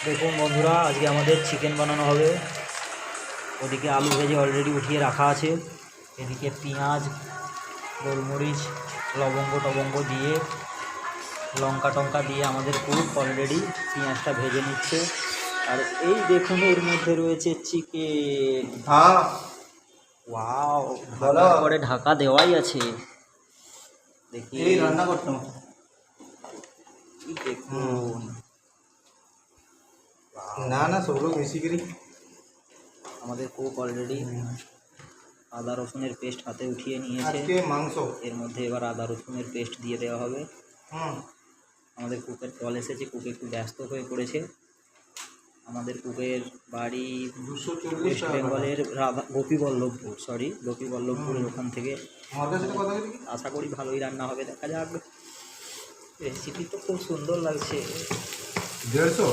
দেখুন বন্ধুরা, আজকে আমাদের চিকেন বানানো হবে। ওদিকে আলু ভেজে অলরেডি উঠিয়ে রাখা আছে, এদিকে পেঁয়াজ, গোলমরিচ, লবঙ্গ টবঙ্গ দিয়ে, লঙ্কা টঙ্কা দিয়ে আমাদের কুক অলরেডি পেঁয়াজটা ভেজে নিচ্ছে। আর এই দেখুন এর মধ্যে রয়েছে চিকেন। ওয়াও, ঢাকার পরে ঢাকা দেওয়াই আছে। দেখি রান্না করতাম, দেখুন। না না সব লোক মিশি করি। আমাদের কুক অলরেডি আদা রসুনের পেস্ট হাতে উঠিয়ে নিয়েছে। আজকে মাংস, এর মধ্যে এবার আদা রসুনের পেস্ট দিয়ে দেওয়া হবে। আমাদের কুকের কল এসেছে, কুক একটু ব্যস্ত হয়ে পড়েছে। আমাদের কুকের বাড়ি 240 ওয়েস্ট বেঙ্গলের গোপীবল্লভপুরের ওখান থেকে। আশা করি ভালোই রান্না হবে, দেখা যাক। রেসিপি তো খুব সুন্দর লাগছে। 150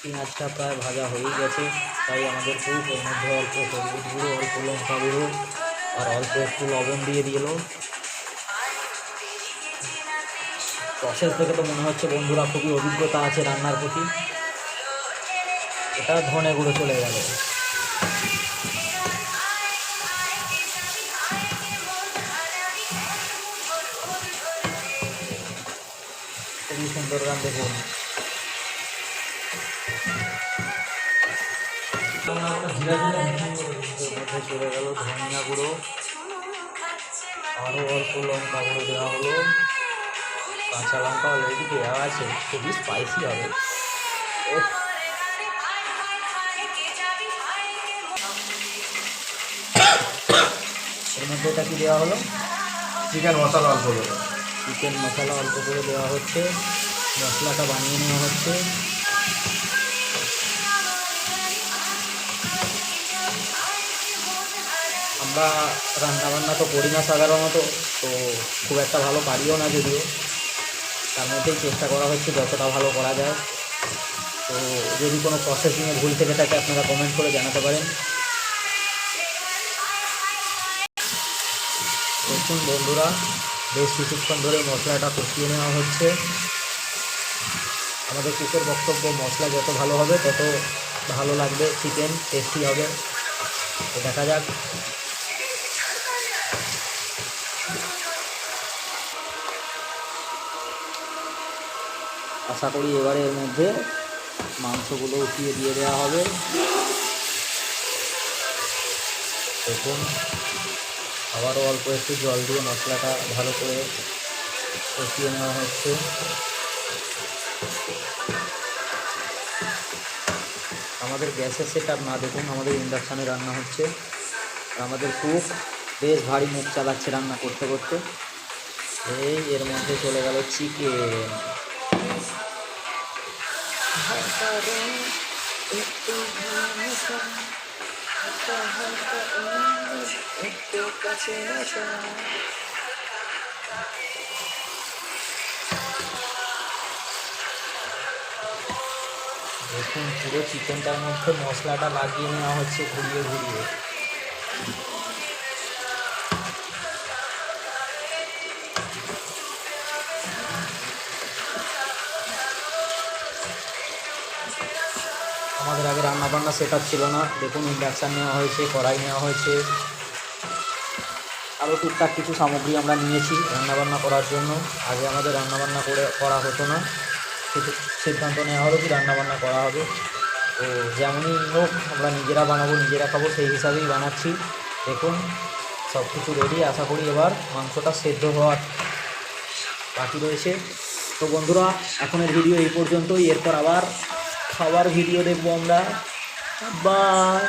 পেঁয়াজটা প্রায় ভাজা হয়েই গেছে, তাই আমাদের কুক এর মধ্যে অল্প হলুদ গুঁড়ো, অল্প লঙ্কা গুঁড়ো আর অল্প একটু লবণ দিয়ে দিল। প্রসেস থেকে তো মনে হচ্ছে বন্ধুরা খুবই অভিজ্ঞতা আছে রান্নার প্রতি। এটা ধনে গুঁড়ো চলে গেল। খুবই সুন্দর গান, দেখুন। মধ্যে চলে গেল ধনিয়া গুঁড়ো, আরও অল্প লঙ্কা গুঁড়ো দেওয়া হলো। কাঁচা লঙ্কা অলরেডি দেওয়া আছে, খুবই স্পাইসি হবে। এর মধ্যে এটা কি দেওয়া হলো? চিকেন মশলা অল্প করে, চিকেন মশলা অল্প করে দেওয়া হচ্ছে। মশলাটা বানিয়ে নেওয়া হচ্ছে। আমরা রান্নাবান্না তো করি না সাধারণত, তো খুব একটা ভালো পারিও না যদিও। তার মধ্যেই চেষ্টা করা হচ্ছে যতটা ভালো করা যায়। তো যদি কোনো প্রসেসিংয়ে ভুল থেকে থাকে আপনারা কমেন্ট করে জানাতে পারেন। দেখুন বন্ধুরা, বেশ কিছুক্ষণ ধরে মশলাটা কষিয়ে নেওয়া হচ্ছে। আমাদের কুকের বক্তব্য, মশলা যত ভালো হবে তত ভালো লাগবে, চিকেন টেস্টি হবে। তো দেখা যাক। আশা করি এবারে এর মধ্যে মাংসগুলো উঠিয়ে দিয়ে দেওয়া হবে। দেখুন, আবারও অল্প একটু জল দিয়ে মশলাটা ভালো করে কষিয়ে নেওয়া হচ্ছে। আমাদের গ্যাসের সেটআপ না, দেখুন আমাদের ইন্ডাকশানে রান্না হচ্ছে। আর আমাদের কুক বেশ ভারী মুখ চালাচ্ছে রান্না করতে করতে। এই এর মধ্যে চলে গেল চিকেন। দেখুন পুরো চিকেনটার মধ্যে মশলাটা লাগিয়ে নেওয়া হচ্ছে ঘুরিয়ে ঘুরিয়ে। আমাদের আগে রান্নাবান্না সেটআপ ছিল না। দেখুন ইন্ডাকশান নেওয়া হয়েছে, কড়াই নেওয়া হয়েছে, আরও টুকটাক কিছু সামগ্রী আমরা নিয়েছি রান্নাবান্না করার জন্য। আগে আমাদের রান্নাবান্না করা হতো না, কিন্তু সিদ্ধান্ত নেওয়া হলো কি রান্নাবান্না করা হবে। তো যেমনই হোক আমরা নিজেরা বানাবো, নিজেরা খাবো, সেই হিসাবেই বানাচ্ছি। দেখুন সব কিছু রেডি। আশা করি এবার মাংসটা সেদ্ধ হওয়ার বাকি রয়েছে। তো বন্ধুরা, এখনের ভিডিও এই পর্যন্তই। এরপর আবার খাবার ভিডিও দেখবো আমরা। বাই।